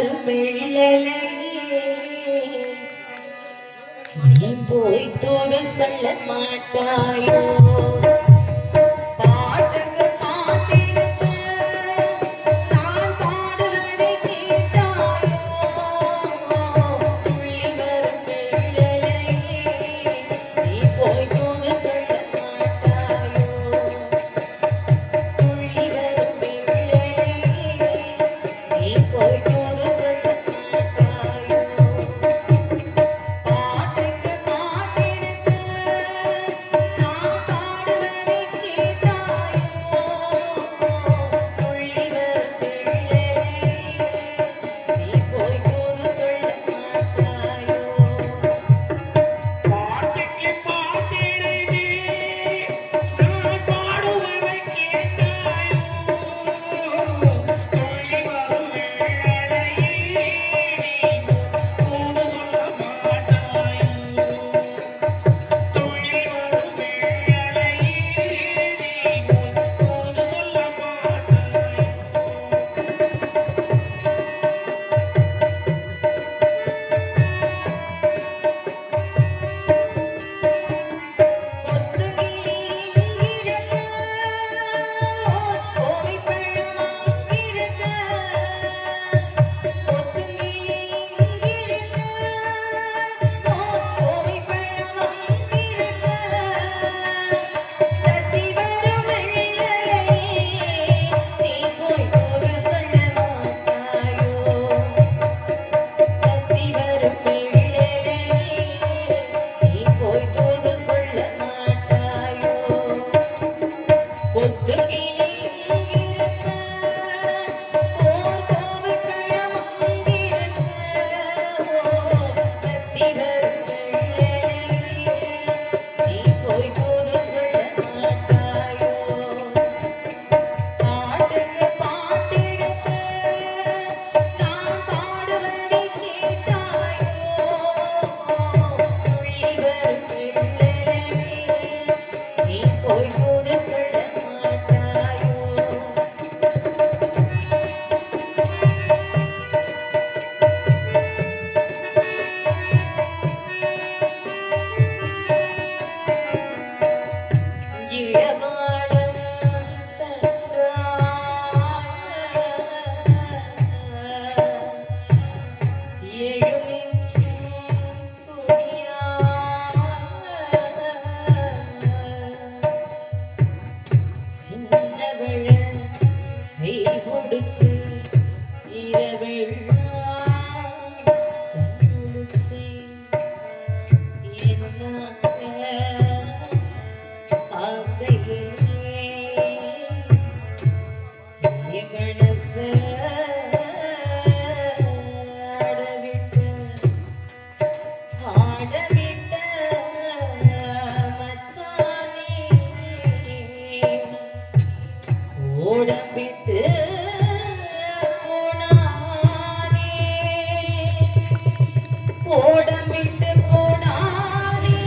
வரும் வெள்ளலே நீ போய் தூது சொல்ல மாட்டாயோ ஓடமிட்டு போனானே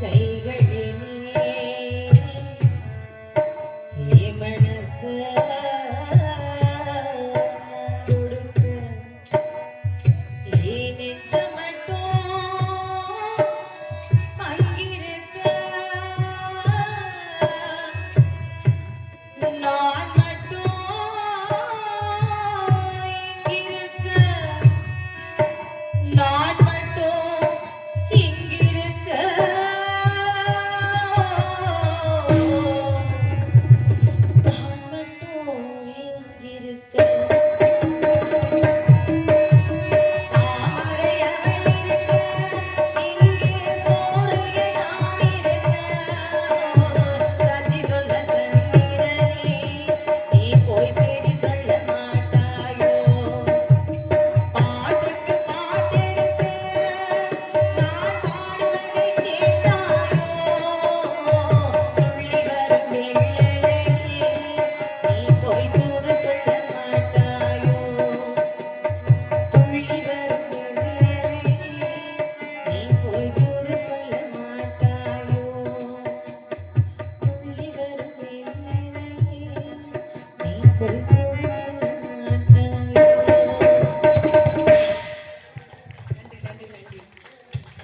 கைகளிலே மனச கொடுக்க நெஞ்ச மட்டும் அங்கிருக்க நான் மட்டும் இங்கிருக்க நான் மட்டும் இங்கிருக்க நான் மட்டும் இங்கிருக்க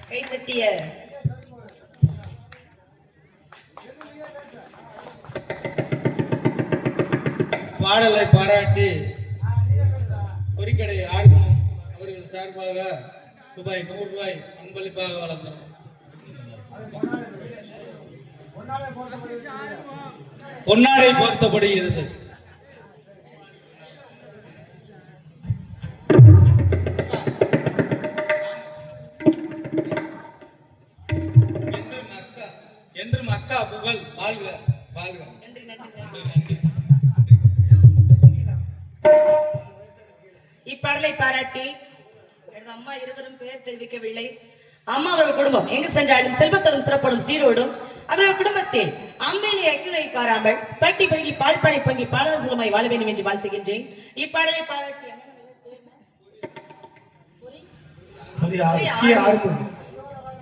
கைத்தட்டிய பாடலை பாராட்டி பொறிக்கடை ஆர்வம் அவர்கள் சார்பாக ரூபாய் 100 அன்பளிப்பாக வழங்குகிறோம். பொன்னாடை போர்த்தப்படுகிறது. என்றும் அக்கா புகழ் வாழ்க வாழ்க. நன்றி நன்றி. இப்பாடலை பாராட்டி எனது அம்மா இருவரும் பெயர் தெரிவிக்கவில்லை. அம்மா அவர்கள் குடும்பம் எங்கு சென்றாலும் செல்வத்தோடும் சிறப்போடும் சீரோடும் அவர்கள் குடும்பத்தில் அம்பினை அக்கினை பாராமல் பட்டி பெருகி பால் பனை பங்கி பாலாசுரமாய் வாழ வேண்டும் என்று வாழ்த்துகின்றேன். இப்பாடலை பாராட்டி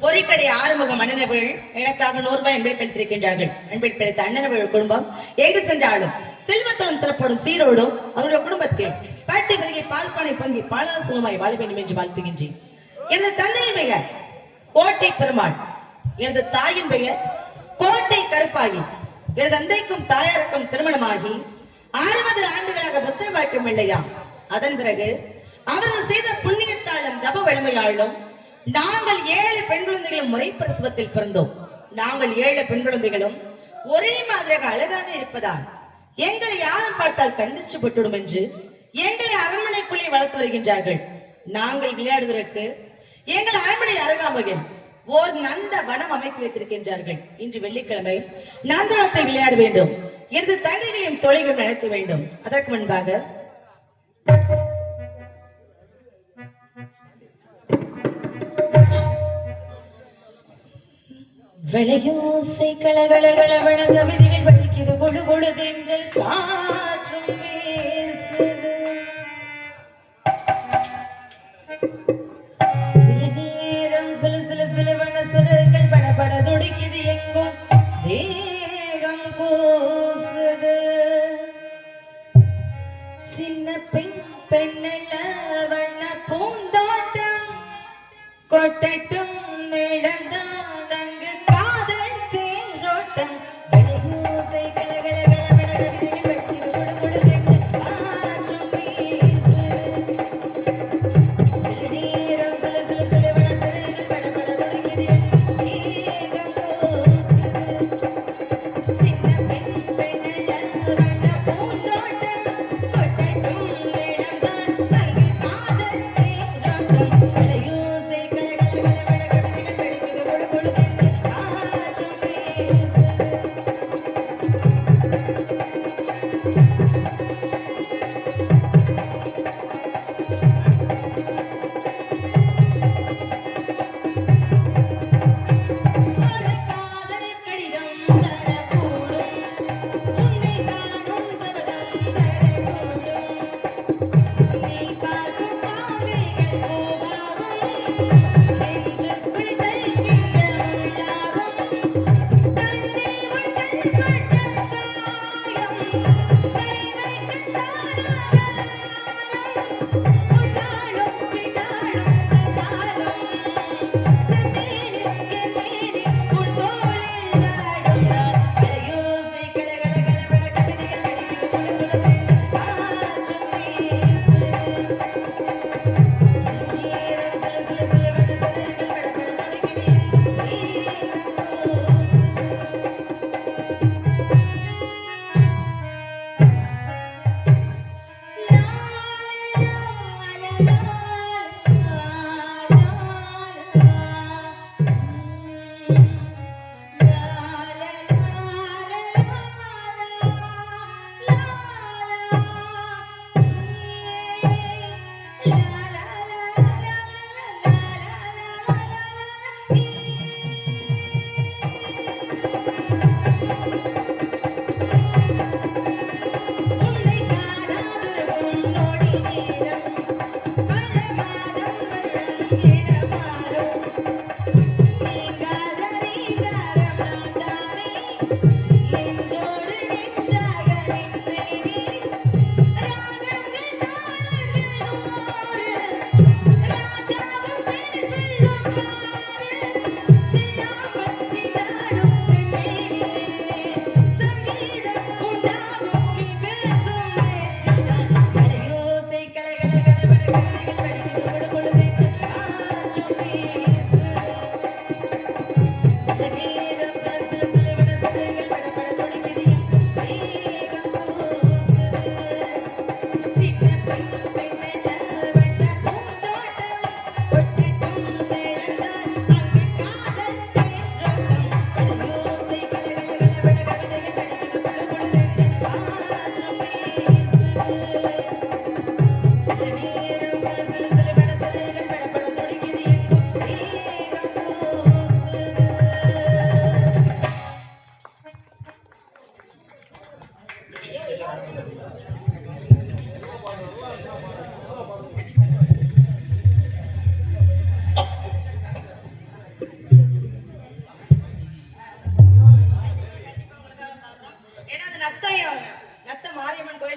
பொறிக்கடை ஆறுமுகம் அண்ணனவர்கள் எனக்காக 100 அன்பில் பளித்திருக்கின்றார்கள். அன்பில் பளித்த அண்ணனவர்கள் குடும்பம் எங்கு சென்றாலும் செல்வத்தோடும் சிறப்போடும் சீரோடும் அவர்கள் குடும்பத்தில் பட்டி பெருகி பால் பனை பங்கி பாலாசுரமாய் வாழ வேண்டும் என்று வாழ்த்துகின்றேன். எனது தந்தையின் பெயர் கோட்டை பெருமாள், எனது தாயின் பெயர் கோட்டை கருப்பாகி, எனது தந்தைக்கும் தாயாருக்கும் திருமணமாகி 60 ஆண்டுகளாக புத்திர பாக்கியம் இல்லையா. அதன் பிறகு அவர்கள் செய்த புண்ணியத்தாலும் ஜப வலிமையாலும் நாங்கள் 7 பெண் குழந்தைகளும் முறை பிரசவத்தில் பிறந்தோம். நாங்கள் 7 பெண் குழந்தைகளும் ஒரே மாதிரியாக அழகாக இருப்பதால் எங்களை யாரும் பார்த்தால் கண்டிஷ்டப்பட்டுடும் என்று எங்களை அரண்மனைக்குள்ளே வளர்த்து வருகின்றார்கள். நாங்கள் விளையாடுவதற்கு எங்கள் அரண்மனை அருகாமையில் ஓர் நந்த வனம் அமைத்து வைத்திருக்கின்றார்கள். இன்று வெள்ளிக்கிழமை நந்தவனத்தில் விளையாட வேண்டும். எனது தங்கைகளையும் தொழில்களும் நடத்த வேண்டும். அதற்கு முன்பாக விளையோசை கலகலகள வணங்க விதிகள் வலிக்குது கொழு கொழுதென்றல் காற்றும் வீசுது. சில நேரம் சில சில சிலவன சிறகுகள் படபட துடிக்குது, எங்கும் தேகம் கூசுது. சின்ன பெண்ணல்ல வண்ண பூந்தோட்டம் கொட்டட்டும் மேடம்தான் அங்கு காதல் தேரோட்டம். விளையோசை கலகலகள வணங்க விதிகள் வலிக்குது கொழு கொழுதென்று காற்றும் வீசுது. சில நேரம் சில சில சிலவன சிறகுகள் படபட துடிக்குது, எங்கும் தேகம் கூசுது. சின்ன பெண்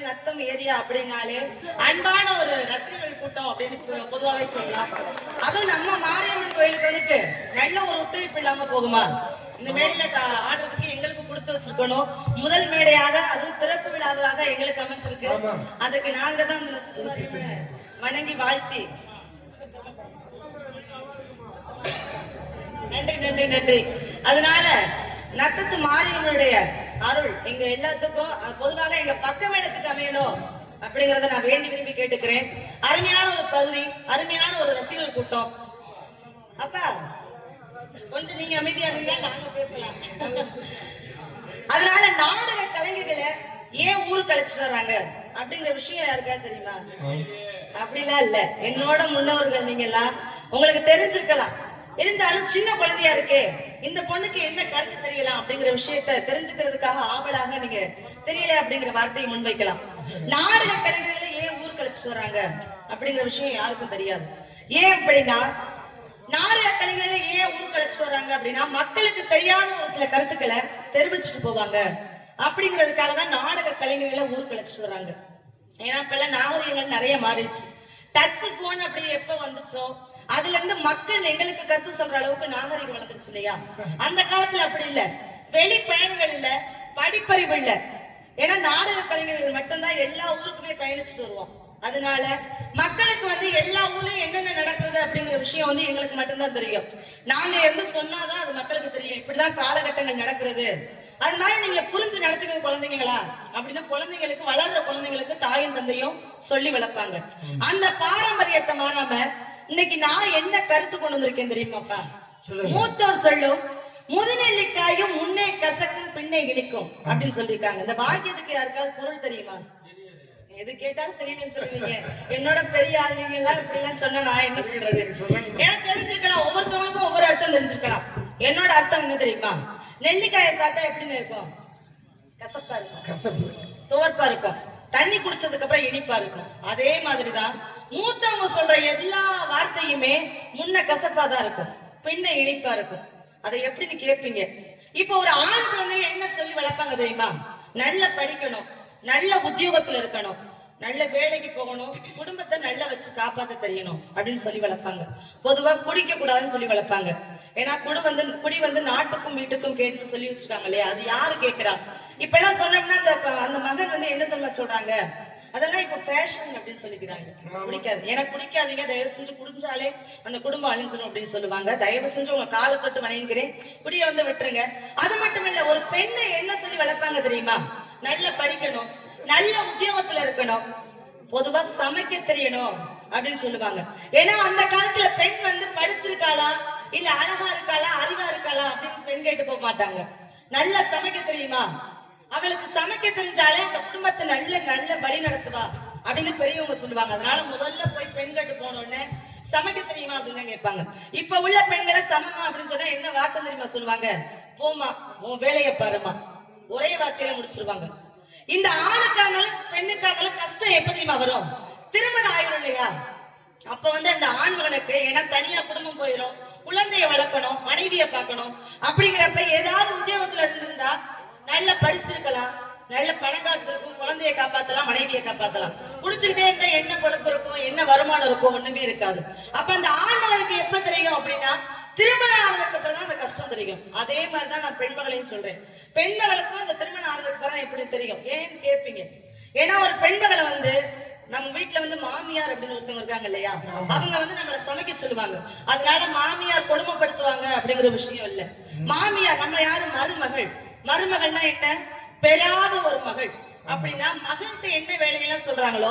நத்தம் ஏரியா அப்படின்னாலே அன்பான ஒரு ரசிகர்கள் கூட்டம் அப்படின்னு பொதுவாவே சொல்லலாம். அதுவும் நம்ம மாரியம்மன் கோயிலுக்கு வந்துட்டு நல்ல ஒரு ஒத்துழைப்பு இல்லாம போகுமா? இந்த மேடையில ஆடுறதுக்கு எங்களுக்கு கொடுத்து வச்சிருக்கணும். முதல் மேடையாக அதுவும் திறப்பு விழாவாக எங்களுக்கு அமைச்சிருக்கு. அதுக்கு நாங்க தான் வணங்கி வாழ்த்தி நன்றி நன்றி நன்றி. அதனால நத்தத்து மாரியம்மனுடைய அருள் எங்க எல்லாத்துக்கும் பொதுவாக எங்க பக்க மேளத்துக்கு அமையணும் அப்படிங்கறத நான் வேண்டி விரும்பி கேட்டுக்கிறேன். அருமையான ஒரு பகுதி, அருமையான ஒரு ரசிகர்கள் கூட்டம். அப்பா கொஞ்சம் நீங்க அமைதியா இருந்தீங்கன்னா நாங்க பேசலாம். அதனால நாடக கலைஞர்களை ஏன் ஊருக்கு அழைச்சிட்டு வராங்க அப்படிங்கிற விஷயம் யாருக்கா தெரியுமா? அப்படிலாம் இல்ல, என்னோட முன்னவர்கள் நீங்க எல்லாம் உங்களுக்கு தெரிஞ்சிருக்கலாம். இருந்தாலும் சின்ன குழந்தையா இருக்கு, இந்த பொண்ணுக்கு என்ன கருத்து தெரியலாம் அப்படிங்கிற விஷயத்த தெரிஞ்சுக்கிறதுக்காக ஆவலாக நீங்க தெரியல அப்படிங்கிற வார்த்தையை முன்வைக்கலாம். நாடக கலைஞர்களை ஏன் ஊருக்கு அழைச்சிட்டு வராங்க அப்படிங்கிற விஷயம் யாருக்கும் தெரியாது. ஏன் அப்படின்னா நாடக கலைஞர்களை ஏன் ஊருக்கு அழைச்சிட்டு வராங்க அப்படின்னா மக்களுக்கு தெரியாத ஒரு சில கருத்துக்களை தெரிவிச்சுட்டு போவாங்க அப்படிங்கிறதுக்காக தான் நாடக கலைஞர்களை ஊருக்கு அழைச்சிட்டு வராங்க. ஏன்னா இப்ப நாகரிகங்கள் நிறைய மாறிடுச்சு. டச் போன் அப்படி எப்ப வந்துச்சோ அதுல இருந்து மக்கள் எங்களுக்கு கருத்து சொல்ற அளவுக்கு நாகரிகம் வளர்ந்துருச்சு இல்லையா? அந்த காலத்துல அப்படி இல்ல, வெளி பயணங்கள் இல்ல, படிப்பறிவு இல்ல. ஏன்னா நாடக கலைஞர்கள் மட்டும்தான் எல்லா ஊருக்குமே பயணிச்சுட்டு வருவோம். அதனால மக்களுக்கு வந்து எல்லா ஊர்லயும் என்னென்ன நடக்குது அப்படிங்கிற விஷயம் வந்து எங்களுக்கு மட்டும்தான் தெரியும். நாங்க எந்த சொன்னாதான் அது மக்களுக்கு தெரியும், இப்படிதான் காலகட்டங்கள் நடக்கிறது. அது மாதிரி நீங்க புரிஞ்சு நடத்துக்கிற குழந்தைங்களா அப்படின்னா குழந்தைங்களுக்கு, வளர்ற குழந்தைங்களுக்கு தாயும் தந்தையும் சொல்லி வளர்ப்பாங்க. அந்த பாரம்பரியத்தை மாறாம இன்னைக்கு நான் என்ன கருத்து கொண்டு வந்திருக்கேன் தெரியுமாப்பா? மூத்தோர் சொல்லும் முதுநெல்லிக்காயும் முன்னே கசக்கும் பின்னே இனிக்கும் அப்படின்னு சொல்லிருக்காங்க. இந்த வாக்கியத்துக்கு யாருக்காவது பொருள் தெரியுமா? எது கேட்டாலும் தெரியலன்னு சொல்லுவீங்க. என்னோட பெரிய ஆளுங்க எல்லாம் இப்படி எல்லாம் சொன்னா நான் என்ன பண்றது? எனக்கு தெரிஞ்சிருக்கலாம், ஒவ்வொருத்தவங்களுக்கும் ஒவ்வொரு அர்த்தம் தெரிஞ்சிருக்கலாம். என்னோட அர்த்தம் என்ன தெரியுமா? நெல்லிக்காயை சாப்பிட்டா எப்படின்னு இருக்கும்? கசப்பா இருக்கும், கசப்பு துவர்ப்பா இருக்கும். தண்ணி குடிச்சதுக்கு அப்புறம் இனிப்பா இருக்கும். அதே மாதிரிதான் மூத்தவங்க சொல்ற எல்லா வார்த்தையுமே முன்ன கசப்பா தான் இருக்கும், பின்ன இனிப்பா இருக்கும். அதை எப்படின்னு கேட்பீங்க. இப்ப ஒரு ஆண் குழந்தைய என்ன சொல்லி வளர்ப்பாங்க தெரியுமா? நல்லா படிக்கணும், நல்ல உத்தியோகத்துல இருக்கணும், நல்ல வேலைக்கு போகணும், குடும்பத்தை நல்லா வச்சு காப்பாத்த தெரியணும் அப்படின்னு சொல்லி வளர்ப்பாங்க. பொதுவா குடிக்க கூடாதுன்னு சொல்லி வளர்ப்பாங்க. ஏன்னா குடி வந்து நாட்டுக்கும் வீட்டுக்கும் கேட்டுன்னு சொல்லி வச்சுக்காங்க இல்லையா? அது யாரு கேட்கிறா? இப்ப எல்லாம் சொன்னோம்னா அந்த மகன் வந்து என்ன தெரியுமா சொல்றாங்க? அதெல்லாம் இப்ப ஃபேஷன் அப்படின்னு சொல்லிக்கிறாங்க. குடிக்காது, எனக்கு குடிக்காதீங்க, தயவு செஞ்சு குடிஞ்சாலே அந்த குடும்பம் அழிஞ்சிடும் அப்படின்னு சொல்லுவாங்க. தயவு செஞ்சு உங்க காலை தொட்டு வணங்குகிறேன், குடிய வந்து விட்டுருங்க. அது மட்டும் இல்ல, ஒரு பெண்ணை என்ன சொல்லி வளர்ப்பாங்க தெரியுமா? நல்லா படிக்கணும், நல்ல உத்தியோகத்துல இருக்கணும், பொதுவா சமைக்க தெரியணும் அப்படின்னு சொல்லுவாங்க. ஏன்னா அந்த காலத்துல பெண் வந்து படிச்சிருக்காளா இல்ல அழகா இருக்காளா அறிவா இருக்காளா அப்படின்னு பெண் கேட்டு போக மாட்டாங்க. நல்லா சமைக்க தெரியுமா, அவளுக்கு சமைக்க தெரிஞ்சாலே அந்த குடும்பத்தை நல்ல நல்ல வழி நடத்துவா அப்படின்னு பெரியவங்க சொல்லுவாங்க. அதனால முதல்ல போய் பெண் கட்டு போனோடனே சமைக்க தெரியுமா அப்படின்னு தான் கேட்பாங்க. இப்ப உள்ள பெண்களை சமமா அப்படின்னு சொன்னா என்ன வார்த்தை தெரியுமா சொல்லுவாங்க? போமா உன் வேலையை பாருமா, ஒரே வார்த்தையில முடிச்சிருவாங்க. இந்த ஆணுக்கா இருந்தாலும் பெண்ணுக்கா இருந்தாலும் கஷ்டம் எப்ப தெரியுமா வரும்? திருமணம் ஆயிரும் இல்லையா? அப்ப வந்து அந்த ஆண்மகனுக்கு ஏன்னா தனியா குடும்பம் போயிடும், குழந்தைய வளர்க்கணும், மனைவியை பார்க்கணும். அப்படிங்கிறப்ப ஏதாவது உத்தியோகத்துல இருந்திருந்தா நல்ல படிச்சிருக்கலாம், நல்ல பணக்காசு இருக்கும், குழந்தைய காப்பாத்தலாம், மனைவியை காப்பாத்தலாம். குடிச்சுக்கிட்டே இருந்தா என்ன பொழப்பு இருக்கும், என்ன வருமானம் இருக்கும், ஒண்ணுமே இருக்காது. அப்ப அந்த ஆண்மகனுக்கு எப்ப தெரியும் அப்படின்னா திருமணம் ஆனதுக்கு அப்புறம் தான் அந்த கஷ்டம் தெரியும். அதே மாதிரிதான் நான் பெண்மகளையும் சொல்றேன். பெண்மகளுக்கும் அந்த திருமணம் ஆனதுக்கு அப்புறம் எப்படி தெரியும் ஏன்னு கேட்பீங்க. ஏன்னா ஒரு பெண்மகளை வந்து நம்ம வீட்டுல வந்து மாமியார் அப்படின்னு ஒருத்தவங்க இருக்காங்க இல்லையா? அவங்க வந்து நம்மளை சமைக்க சொல்லுவாங்க. அதனால மாமியார் கொடுமைப்படுத்துவாங்க அப்படிங்கிற விஷயம் இல்ல. மாமியார் நம்ம யாரு? மருமகள். மருமகள்னா என்ன? பெறாத ஒரு மகள். அப்படின்னா மகள்கிட்ட என்ன வேலையெல்லாம் சொல்றாங்களோ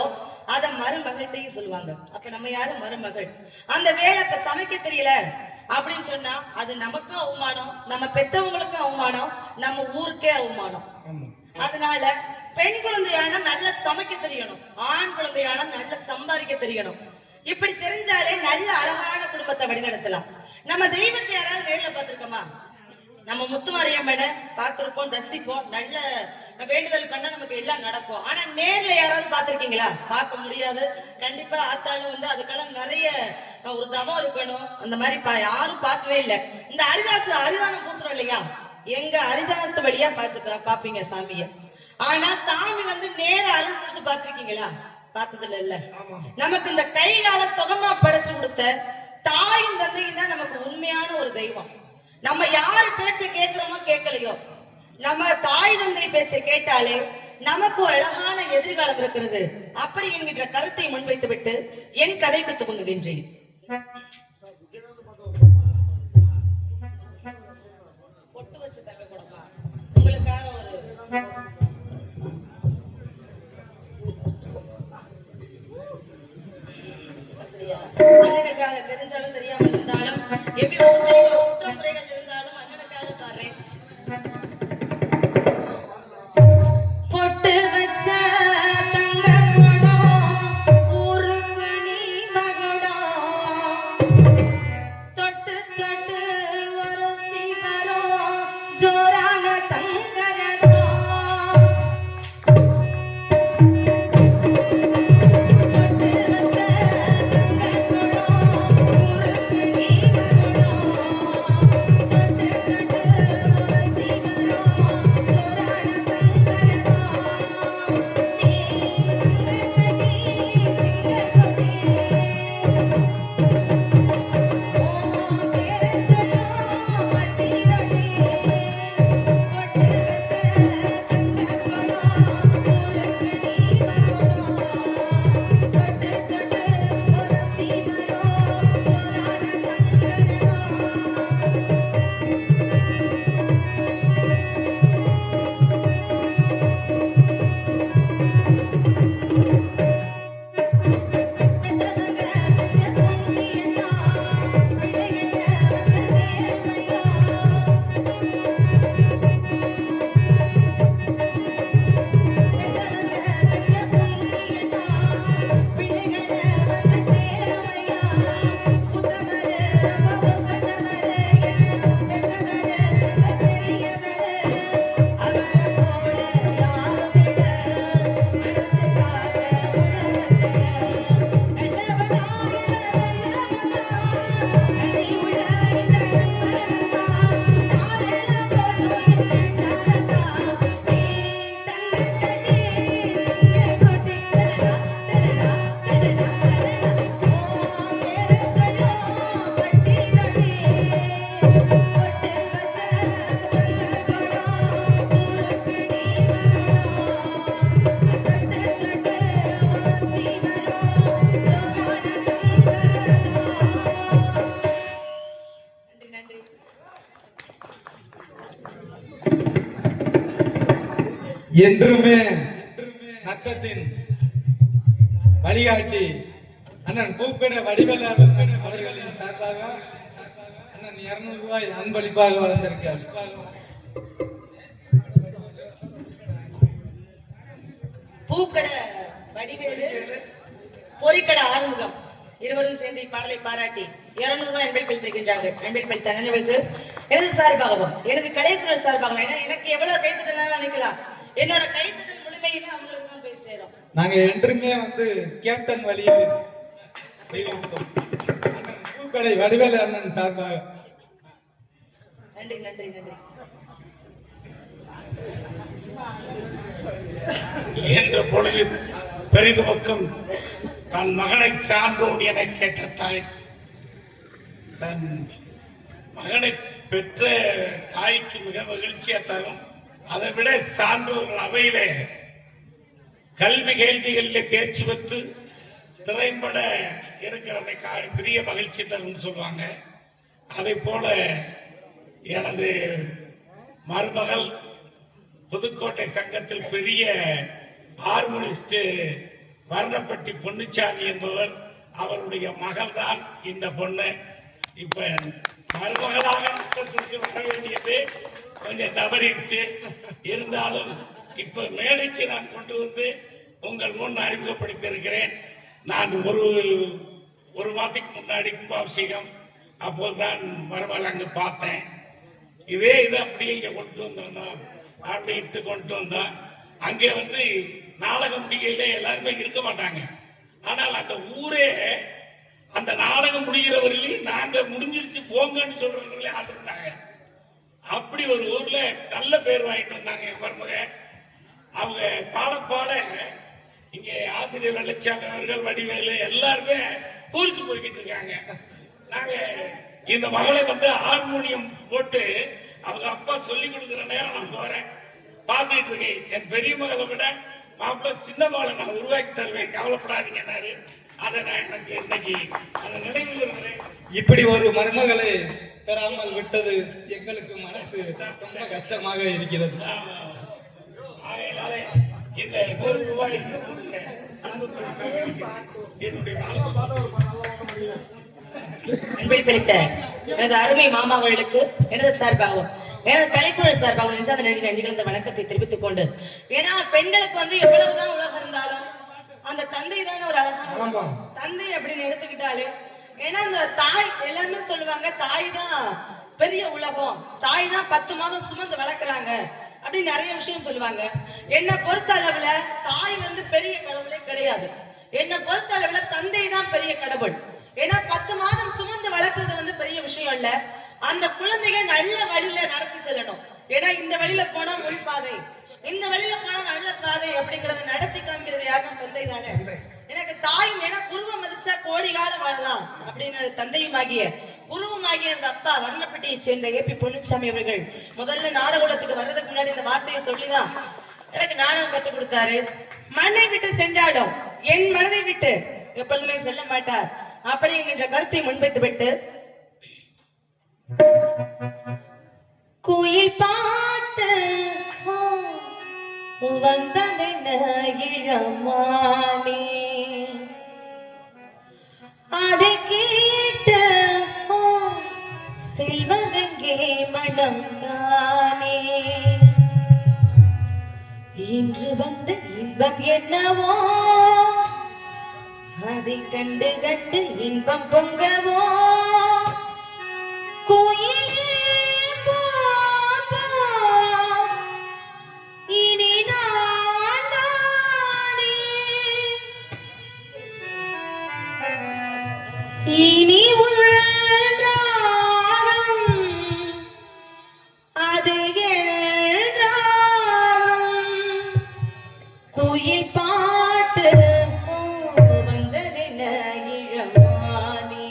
அத மருமகள்கிட்டையும் சொல்லுவாங்க. அப்ப நம்ம யாரு? மருமகள். அந்த வேலை இப்ப சமைக்க தெரியல அப்படின்னு சொன்னா அது நமக்கும் அவமானம், நம்ம பெத்தவங்களுக்கும் அவமானம், நம்ம ஊருக்கே அவமானம். அதனால பெண் குழந்தையான நல்ல சமைக்க தெரியணும், ஆண் குழந்தையான நல்ல சம்பாதிக்க தெரியணும். இப்படி தெரிஞ்சாலே நல்ல அழகான குடும்பத்தை வழிநடத்தலாம். நம்ம தெய்வத்தை யாராவது நேர்ல பார்த்திருக்கோமா? நம்ம முத்துமாரியம்மனை பார்த்திருப்போம், தரிசிப்போம், நல்ல வேண்டுதல் பண்ணா நமக்கு எல்லாம் நடக்கும். ஆனா நேர்ல யாராவது பார்த்திருக்கீங்களா? பார்க்க முடியாது. கண்டிப்பா ஆத்தாலும் வந்து அதுக்கெல்லாம் நிறைய ஒரு தவம் இருக்கணும். அந்த மாதிரி யாரும் பார்த்ததே இல்லை. இந்த அரிதானம் பூசுறோம் இல்லையா, எங்க அரிதானத்து வழியா பாப்பீங்க சாமிய. ஆனா சாமி வந்து நேர அருள் கொடுத்து பார்த்திருக்கீங்களா? பார்த்ததுல இல்ல. நமக்கு இந்த கைகால சுகமா படைச்சு கொடுத்த தாயும் தந்தையும் தான் நமக்கு உண்மையான ஒரு தெய்வம். நம்ம யாரு பேச்சை கேட்கிறோமோ கேட்கலையோ, நம்ம தாய் தந்தை பேச்சை கேட்டாலே நமக்கு ஒரு அழகான எதிர்காலம் இருக்கிறது. அப்படி என்கின்ற கருத்தை முன்வைத்து விட்டு என் கதைக்கு துவங்குகின்றேன். பொட்டு வச்சு தங்க கூடமா உங்களுக்காக ஒரு அண்ணனுக்காக தெரிஞ்சாலும் தெரியாமல் இருந்தாலும் எவ்வித குற்றமுறைகள் இருந்தாலும் அண்ணனுக்காக பாடுறேன். பொட்டு வச்ச தங்க குடம் ஊருக்கு நீ மகுடம், தொட்டு தொட்டு ஒரு சீவரம் ஜோரான தங்கரதம். என்றுமே நத்தத்தின் வழிகாட்டி அண்ணன் பூக்கடை வடிவேலு அவர்களின் சார்பாக அண்ணன் 200 ரூபாய் அன்பளிப்பாக வழங்கியிருக்கார். பூக்கடை வடிவேலு, பொறிக்கடை ஆறுமுகம் இருவரும் சேர்ந்து பாடலை பாராட்டி 200 ரூபாய் அன்பளித்திருக்கின்றார்கள். அன்பளித்த அண்ணன்களுக்கு எனது சார்பாகவும் எனது கலைக்குழு சார்பாகவும், ஏன்னா எனக்கு எவ்வளவு கைத்தட்டல் நினைக்கலாம், என்னோட கைத்தட்டல் முழுமையில அவங்களுக்கு தான் போய் சேரும். நாங்க என்றுமே வந்து கேப்டன் வழியில் பூக்கடை வடிவேலு அண்ணன் சார்பாக நன்றி நன்றி நன்றி. என்ற பொழுது பெரிதுவக்கம் தன் மகனை சான்றோன் என கேட்ட தாய், தன் மகனை பெற்ற தாய்க்கு மிக மகிழ்ச்சியா தரும். அதை விட சான்றோர்கள் அவையிலே கல்வி கேள்விகளிலே தேர்ச்சி பெற்று திறம்பட இருக்கிறதை பெரிய மகிழ்ச்சி தரும் சொல்லுவாங்க. அதை போல எனது மருமகள் புதுக்கோட்டை சங்கத்தில் பெரிய ஹார்மோனிஸ்ட் வர்ணப்பட்டி பொன்னுச்சாமி என்பவர், அவருடைய மகள் தான் இந்த பொண்ணு. இப்ப மருமகளாக நத்தத்திற்கு வர வேண்டியது கொஞ்சம் தவறிடுச்சு. இருந்தாலும் இப்ப மேடைக்கு நான் கொண்டு வந்து உங்கள் முன் அறிமுகப்படுத்தி இருக்கிறேன். நான் ஒரு ஒரு மாதத்துக்கு முன்னாடி கும்பாபிஷேகம், அப்போதுதான் மருமகள் அங்க பார்த்தேன். இதே இதை அப்படியே இங்க கொண்டு வந்தோம் அப்படின்ட்டு கொண்டு வந்தோம். அங்கே வந்து நாடகம் முடியல, எல்லாருமே இருக்க மாட்டாங்க. ஆனால் அந்த ஊரே அந்த நாடகம் முடிகிற வரையிலும் நாங்க முடிஞ்சிருச்சு போங்கன்னு சொல்றவங்களே ஆள் இருந்தாங்க. அப்படி ஒரு ஊர்ல நல்ல பேர் வாங்கிட்டு வந்தாங்க என் மருமக. அவங்க பாட பாட இங்க ஆசிரியர் வெள்ளச்சாமி அவர்கள், வடிவேலு எல்லாருமே பூரிச்சு போய்கிட்டு இருக்காங்க. நாங்க இந்த மகளை வந்து ஹார்மோனியம் போட்டு அவங்க அப்பா சொல்லி கொடுக்குற நேரம் நான் போறேன், பார்த்துட்டு இருக்கேன். என் பெரிய மகளை விட மாப்பிள்ள சின்ன மகளை நான் உருவாக்கி தருவேன், கவலைப்படாதீங்கன்னாரு. அதை நான் எனக்கு இன்னைக்கு அதை நினைவு இருக்கிறேன். இப்படி ஒரு மருமகளை பெறாமல் விட்டது எங்களுக்கு மனசு ரொம்ப கஷ்டமாக இருக்கிறது. இந்த 100 ரூபாய் என்னுடைய அன்பில் பிழைத்த எனது அருமை மாமா அவர்களுக்கு எனது சார்பாகவும் எனது கலைக்குழு சார்பாகவும் நெஞ்சாத நன்றிகள் இந்த வணக்கத்தை தெரிவித்துக் கொண்டு, ஏன்னா பெண்களுக்கு வந்து எவ்வளவுதான் உலகம் இருந்தாலும் அந்த தந்தை தானே ஒரு அழகான தந்தை அப்படின்னு எடுத்துக்கிட்டாலே, ஏன்னா அந்த தாய் எல்லாருமே சொல்லுவாங்க தாய் தான் பெரிய உலகம், தாய் தான் 10 மாதம் சுமந்து வளர்க்குறாங்க அப்படின்னு நிறைய விஷயம் சொல்லுவாங்க. என்னை பொறுத்த அளவுல தாய் வந்து பெரிய கடவுளே கிடையாது. என்னை பொறுத்த அளவுல தந்தை தான் பெரிய கடவுள். ஏன்னா 10 மாதம் சுமந்து வளர்க்கறது வந்து பெரிய விஷயம் இல்ல. அந்த குழந்தைகள் நல்ல வழியில நடத்தி செல்லணும். ஏன்னா இந்த வழியில போனா முள் பாதை, இந்த வழியில போனா நல்ல பாதை அப்படிங்கறத நடத்தி காமிக்கிறது யாருன்னா தந்தை தானே. எனக்கு தாயும், ஏன்னா குருவை மதிச்சா கோடி காலம் வாழலாம் அப்படின்னு தந்தையுமாகிய குருவுமாகிய அந்த அப்பா வர்ணப்பட்டியை சேர்ந்த ஏபி பொன்னுச்சாமி அவர்கள் முதல்ல நாடகத்துக்கு வர்றதுக்கு முன்னாடி இந்த வார்த்தையை சொல்லிதான் எனக்கு நாடகம் கற்றுக் கொடுத்தாரு. மண்ணை விட்டு சென்றாலும் என் மனதை விட்டு எப்பொழுதுமே செல்ல மாட்டார் அப்படி என்கின்ற கருத்தை முன்வைத்து விட்டு, குயில் பாட்டு வந்ததென்ன இளமானே, அதை கேட்டு செல்வதெங்கே மனம் தானே, இன்று வந்த இன்பம் என்னவோ அதை கண்டு கண்டு இன்பம் பொங்கவோ, கோயிலே போ இனி நான் தானே, இனி உள்ளாரம் அது எழுதாரம், குயில் பாட்டு வந்ததென்ன இளமானே.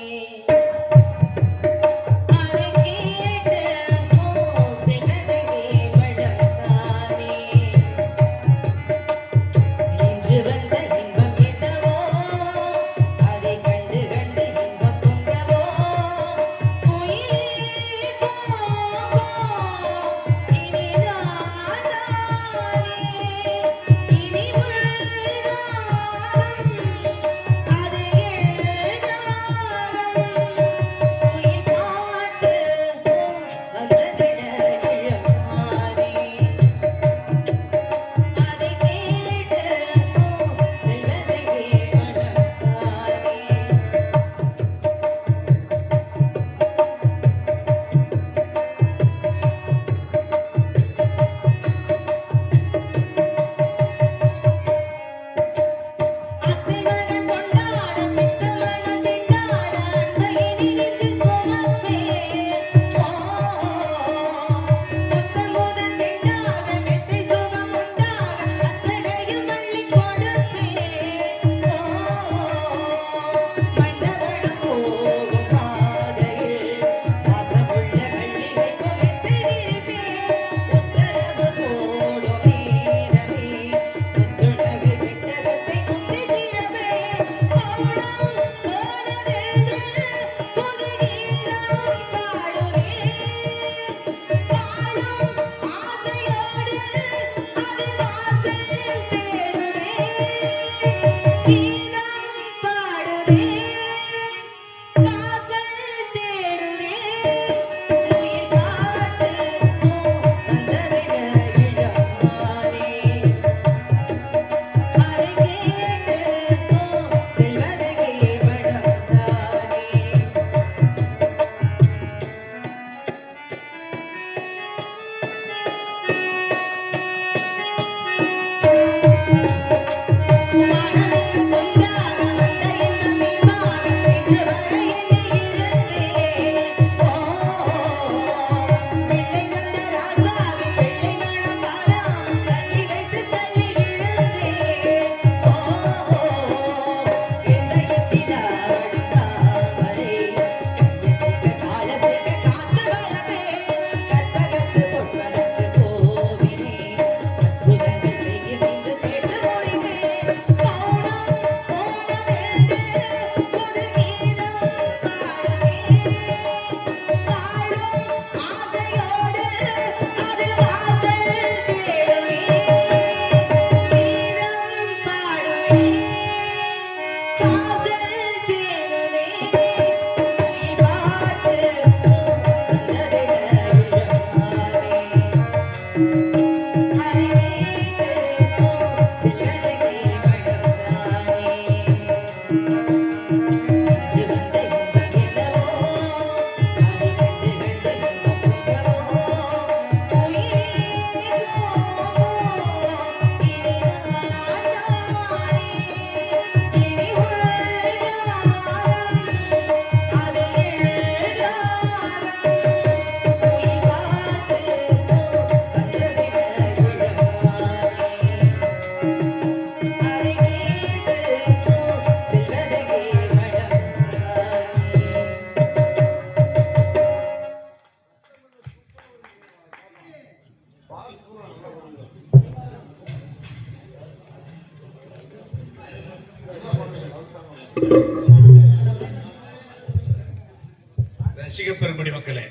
ரசிக பெரும்படி மக்களே,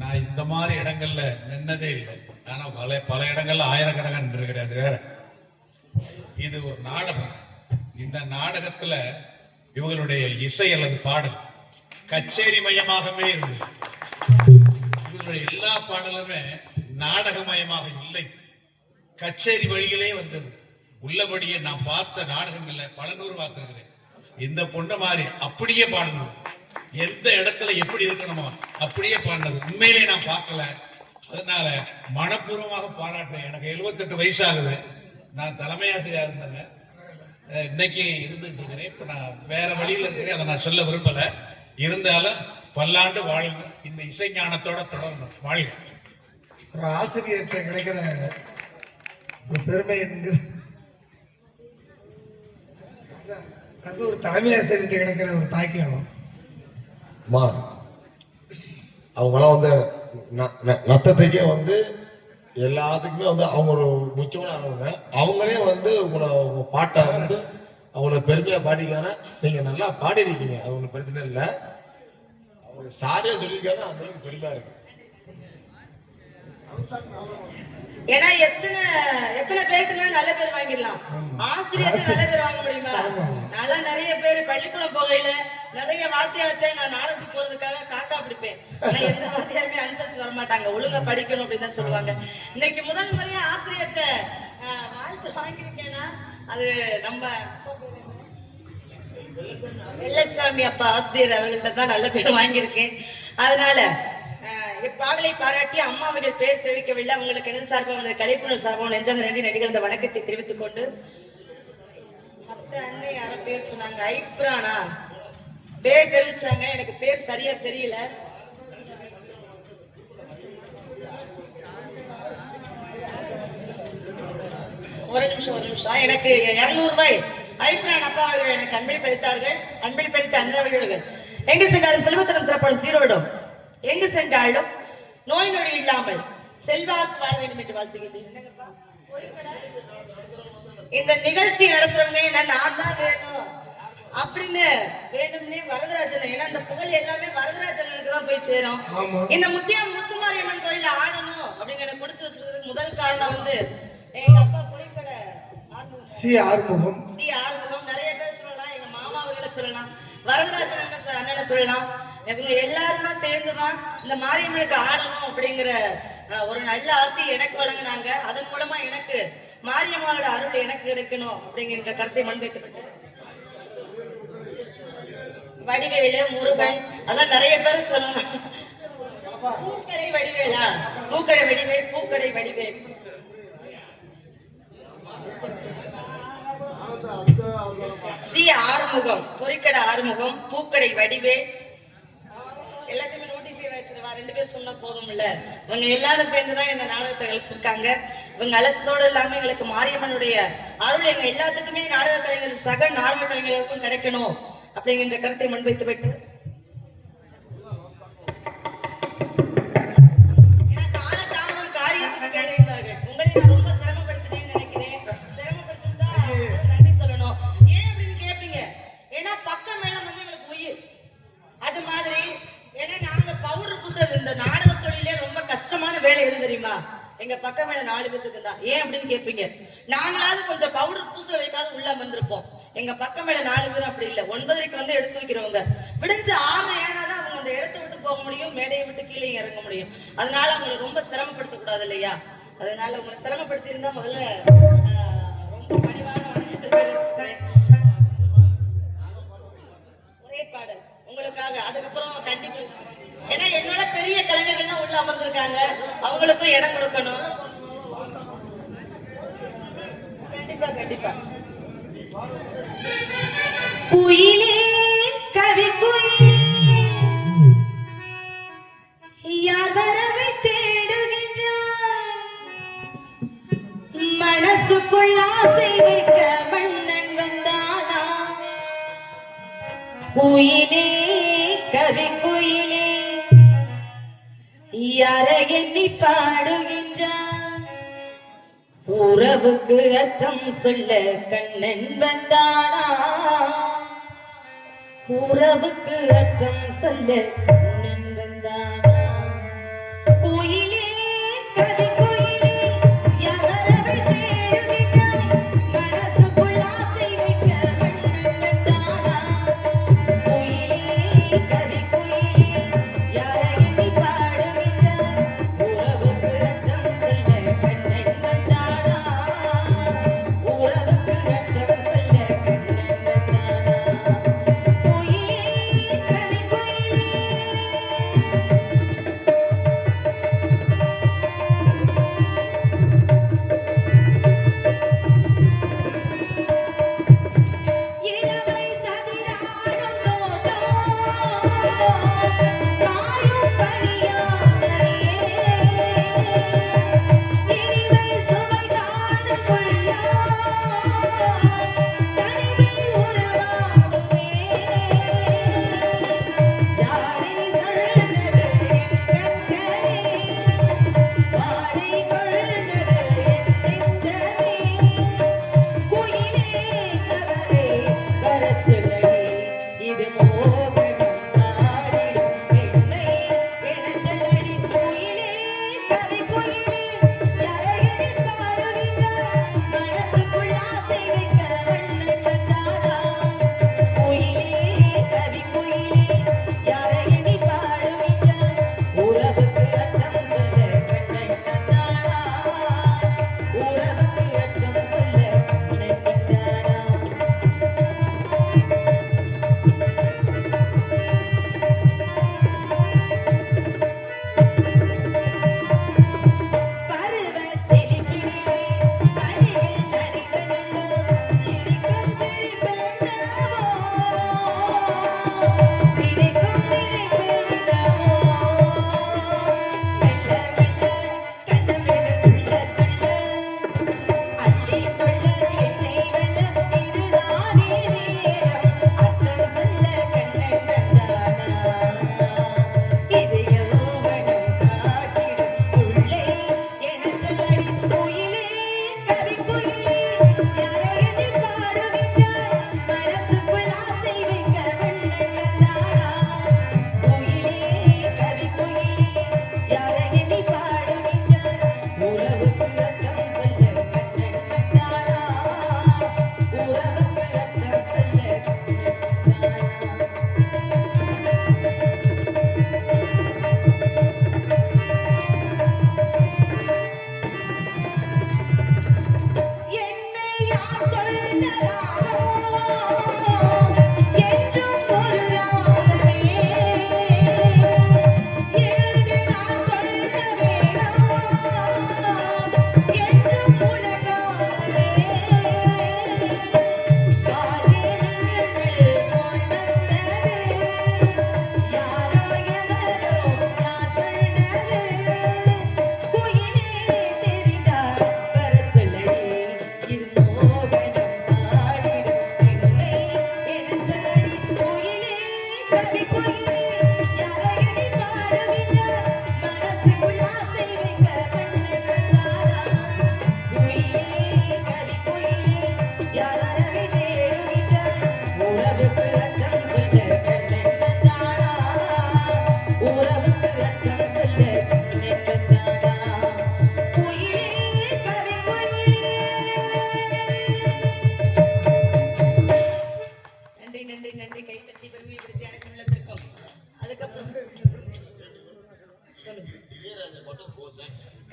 நான் இந்த மாதிரி இடங்கள்ல நின்னதே இல்லை. ஆனா பல இடங்கள்ல ஆயிரக்கணக்காக நின்றுக்கிறேன். அது வேற. இது ஒரு நாடகம். இந்த நாடகத்துல இவங்களுடைய இசை அல்லது பாடல் கச்சேரி மையமாகவே இருந்தது. இவங்களுடைய எல்லா பாடலுமே நாடகமயமாக இல்லை, கச்சேரி வழியிலே வந்தது. உள்ளபடியே நான் பார்த்த நாடகங்கள்ல பல நூறு பார்த்திருக்கிறேன். இந்த பொண்ணு மாதிரி அப்படியே பாடினது, எந்த இடத்துல எப்படி இருக்கணுமோ அப்படியே பாடினது உண்மையிலே நான் பார்க்கல. அதனால மனப்பூர்வமாக பாராட்டுறேன். எனக்கு 78 வயசாகுது. நான் தலைமை ஆசிரியர் இருந்தேன், இன்னைக்கு இருந்துட்டு இருக்கிறேன். இப்ப நான் வேற வழியில இருக்கிறேன், அதை நான் சொல்ல விரும்பல. இருந்தாலும் பல்லாண்டு வாழணும், இந்த இசை ஞானத்தோட தொடரணும். வாழ்க. ஒரு ஆசிரியர்கிட்ட கிடைக்கிற ஒரு பெருமை என்கிற அது ஒரு தலைமை ஆசிரியர்கிட்ட கிடைக்கிற ஒரு பாக்கியம். அவங்களாம் வந்து நத்தத்துக்கே வந்து எல்லாத்துக்குமே வந்து அவங்க ஒரு முக்கியமானவங்க. அவங்களே வந்து உங்க பாட்டை வந்து அவங்கள பெருமையா பாடிக்கான நீங்க நல்லா பாடிருக்கீங்க, அது ஒன்றும் பிரச்சனை இல்லை. அவங்க சாரியா சொல்லியிருக்காங்க, அந்த அளவுக்கு பெருமையா இருக்கு. ஏன்னா எத்தனை பேருக்கு நல்ல பேர் வாங்கிடலாம், ஆசிரியருக்கு நல்ல பேர் வாங்க முடியுமா? நல்லா நிறைய பேர் பள்ளிக்கூடம் போகையில நிறைய வாத்தியார்ட்ட நான் நாடகத்துக்கு போறதுக்காக காக்கா பிடிப்பேன். ஆனா எந்த வாத்தியாருமே அனுசரிச்சு வரமாட்டாங்க, ஒழுங்கா படிக்கணும் அப்படின்னு தான் சொல்லுவாங்க. இன்னைக்கு முதல் முறையா ஆசிரியர்கிட்ட வாழ்த்து வாங்கியிருக்கேன்னா அது நம்ம வெள்ளச்சாமி அப்பா ஆசிரியர் அவர்கள்ட்ட தான் நல்ல பேர் வாங்கியிருக்கேன். அதனால பாடலை பாராட்டி அம்மா அவர்கள் பேர் தெரிவிக்கவில்லை. அவங்களுக்கு எனது சார்பாக கலைப்புணர் சார்பாக நெஞ்சாந்த நன்றி நடிகர் வணக்கத்தை தெரிவித்துக் கொண்டு, மத்த அன்னை யார பேர் சொன்னாங்க, ஐப்ரானா பேர் தெரிவிச்சாங்க, எனக்கு பேர் சரியா தெரியல. ஒரு நிமிஷம் எனக்கு 200 ரூபாய் ஐப்ரான் அப்பா அவர்கள் எனக்கு அன்பில் பளித்தார்கள். அன்பில் பளித்த அண்ணவர்கள் எங்கு சென்றாலும் செல்வத்தனம் சிறப்பாடும் சீரோடும், எங்கு சென்றாலும் நோய் நொடி இல்லாமல் செல்வாக்கு வாழ வேண்டும் என்று வாழ்த்துகிறேன். இந்த நிகழ்ச்சி நடத்துறவங்க என்ன நான் தான் வேணும் அப்படின்னு வேணும்னே வரதராஜன், ஏன்னா இந்த புகழ் எல்லாமே வரதராஜனுக்கு தான் போய் சேரும். இந்த முத்துமாரியம்மன் கோயில ஆடணும் அப்படிங்கிற கொடுத்து வச்சிருக்கிறதுக்கு முதல் காரணம் வந்து எங்க அப்பா பொறிக்கடை சி ஆறுமுகம். நிறைய பேர் சொல்லலாம், எங்க மாமா அவர்களை சொல்லலாம், வரதராஜன் அண்ணனை சொல்லலாம். இவங்க எல்லாருமே சேர்ந்துதான் இந்த மாரியம்மனுக்கு ஆடணும் அப்படிங்கிற ஒரு நல்ல ஆசை எனக்கு வழங்கினாங்க. அதன் மூலமா எனக்கு மாரியம்மனோட அருள் எனக்கு கிடைக்கணும் அப்படிங்கிற கருத்தை முன்வைக்கப்பட்டு வடிவேலு முருகன் அதான் நிறைய பேர் சொல்லலாம். பூக்கடை வடிவேலா, பூக்கடை வடிவேல், பூக்கடை வடிவேல். சி ஆறுமுகம், பொறிக்கடை ஆறுமுகம், பூக்கடை வடிவேல். எல்லாத்தையுமே நோட்டீஸ் வச்சிருவா, 2 பேர் சொன்னா போதும் இல்ல. இவங்க எல்லாரும் சேர்ந்துதான் என்ன நாடகத்தை அழைச்சிருக்காங்க. இவங்க அழைச்சதோடு இல்லாம எங்களுக்கு மாரியம்மனுடைய அருள் எங்க எல்லாத்துக்குமே நாடக கலைஞர் சக நாடக கலைஞர்களுக்கும் கிடைக்கணும் அப்படிங்கிற கருத்தை முன்வைத்து விட்டு காலதாமதம் காரியத்துக்கு கேடுகிறார்கள். உங்களை நான் ரொம்ப சிரமப்படுத்தினேன்னு நினைக்கிறேன். சிரமப்படுத்திருந்தா நன்றி சொல்லணும். ஏன் அப்படின்னு கேட்பீங்க, ஏன்னா பக்கம் மேளம் வந்து எங்களுக்கு உயிர். அது மாதிரி ஏன்னா நாங்க பவுடர் பூசுறது இந்த நாடக தொழிலே ரொம்ப கஷ்டமான வேலை எது தெரியுமா? எங்க பக்கம் மேல 4 பேத்துக்கு தான். ஏன் அப்படின்னு கேட்பீங்க, நாங்களாவது கொஞ்சம் பவுடர் பூசுற வரைக்காவது உள்ள வந்திருப்போம். எங்க பக்கம் மேல 4 பேரும் அப்படி இல்லை. 9:30 வந்து எடுத்து வைக்கிறவங்க விடிஞ்சு 6 ஏனாதான் அவங்க அந்த இடத்தை விட்டு போக முடியும், மேடையை விட்டு கீழே இறங்க முடியும். அதனால அவங்களை ரொம்ப சிரமப்படுத்த கூடாது இல்லையா? அதனால உங்களை சிரமப்படுத்தி இருந்தா முதல்ல ரொம்ப பணிவான ஒரே பாடல் உங்களுக்காக. அதுக்கப்புறம் கண்டிப்பா ஏன்னா என்னோட பெரிய கலைஞர்கள்லாம் உள்ள அமர்ந்திருக்காங்க, அவங்களுக்கும் இடம் கொடுக்கணும். கண்டிப்பா கண்டிப்பா. குயிலே கவி குயிலே யார் வரவை தேடுகின்றார், மனசுக்குள் ஆசை வைக்க மன்னன் வந்தானா. குயிலே கவி குயிலே யாரை எண்ணி பாடுகின்றார், உறவுக்கு அர்த்தம் சொல்ல கண்ணன் வந்தானா. உறவுக்கு அர்த்தம் சொல்ல குயிலே யாரடி பாடுகின்ற மனசுக்குள் ஆசை வைக்க கண்ணெடுத்தானா குயிலே கடி குயிலே யாரவி தேடுகின்ற உறவுக்கு அர்த்தம் சொல்ல கண்ணெடுத்தானா உறவுக்கு அர்த்தம் சொல்ல கண்ணெடுத்தானா குயிலே கவி குயிலே. நன்றி நன்றி நன்றி. கைத்தட்டி பெருமைப்படுத்தி அனைத்து உள்ளத்திற்கும். அதுக்கப்புறம் சொல்லுங்க.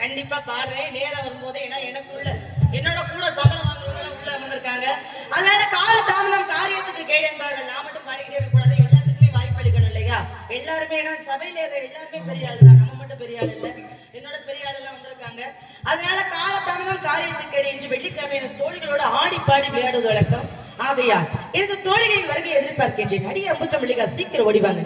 கண்டிப்பா பாடுறேன் நேரம் வரும்போது. ஏன்னா எனக்குள்ள என்னோட கூட சம்பளம் வாங்குறவங்க உள்ள வந்திருக்காங்க. அதனால கால தாமதம் காரியத்துக்கு கேடு என்பார்கள். நான் மட்டும் பாடிக்கிட்டே இருக்க கூடாது. எல்லாத்துக்குமே வாய்ப்பு அளிக்கணும் இல்லையா? எல்லாருமே ஏன்னா சபையில எல்லாருமே பெரிய ஆளு தான். நம்ம மட்டும் பெரிய ஆள் இல்ல. என்னோட பெரிய ஆள் எல்லாம் வந்திருக்காங்க. அதனால கால தாமதம் காரியத்துக்கு கேடு என்று வெள்ளிக்கிழமை தோழிகளோட ஆடி பாடி விளையாடுவது வழக்கம். ஆகையா எனது தோழிகளின் வருகை எதிர்பார்க்கின்றேன். அடிய அம்புச்சம் மல்லிகா சீக்கிரம் ஓடிவாங்க.